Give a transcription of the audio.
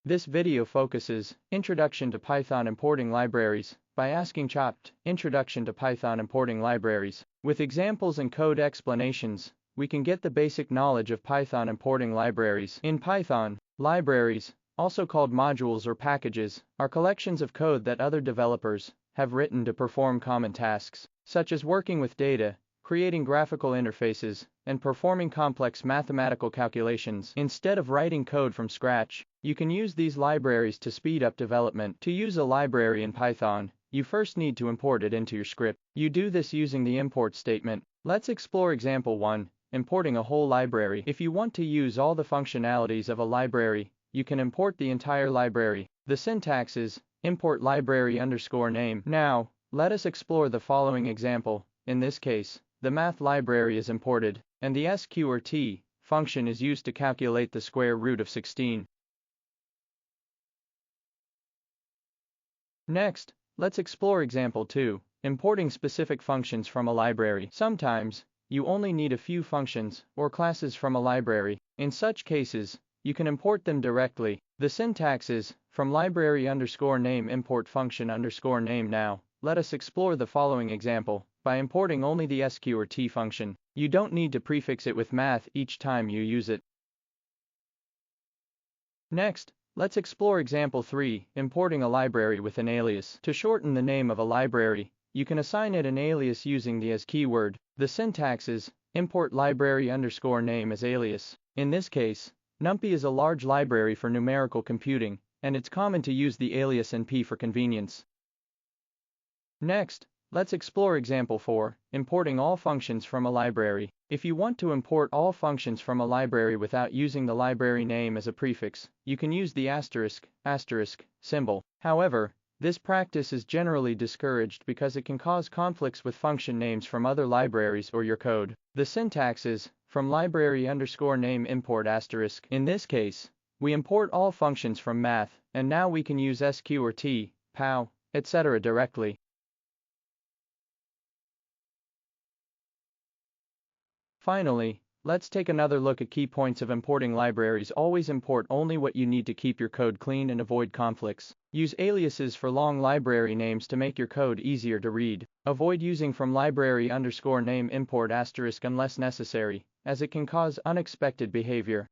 This video focuses Introduction to Python Importing Libraries by asking ChatGPT Introduction to Python Importing Libraries. With examples and code explanations, we can get the basic knowledge of Python importing libraries. In Python, libraries, also called modules or packages, are collections of code that other developers have written to perform common tasks, such as working with data, creating graphical interfaces, and performing complex mathematical calculations. Instead of writing code from scratch, you can use these libraries to speed up development. To use a library in Python, you first need to import it into your script. You do this using the import statement. Let's explore example 1, importing a whole library. If you want to use all the functionalities of a library, you can import the entire library. The syntax is import library_name. Now, let us explore the following example. In this case, the math library is imported, and the sqrt function is used to calculate the square root of 16. Next, let's explore example 2, importing specific functions from a library. Sometimes, you only need a few functions or classes from a library. In such cases, you can import them directly. The syntax is from library_name import function_name. Now, let us explore the following example. By importing only the sqrt function, you don't need to prefix it with math each time you use it. Next, let's explore example 3, importing a library with an alias. To shorten the name of a library, you can assign it an alias using the as keyword. The syntax is import library_name as alias. In this case, NumPy is a large library for numerical computing, and it's common to use the alias np for convenience. Next, let's explore example 4, importing all functions from a library. If you want to import all functions from a library without using the library name as a prefix, you can use the asterisk symbol. However, this practice is generally discouraged because it can cause conflicts with function names from other libraries or your code. The syntax is from library_name import asterisk. In this case, we import all functions from math, and now we can use sqrt, pow, etc. directly. Finally, let's take another look at key points of importing libraries. Always import only what you need to keep your code clean and avoid conflicts. Use aliases for long library names to make your code easier to read. Avoid using from library_name import asterisk unless necessary, as it can cause unexpected behavior.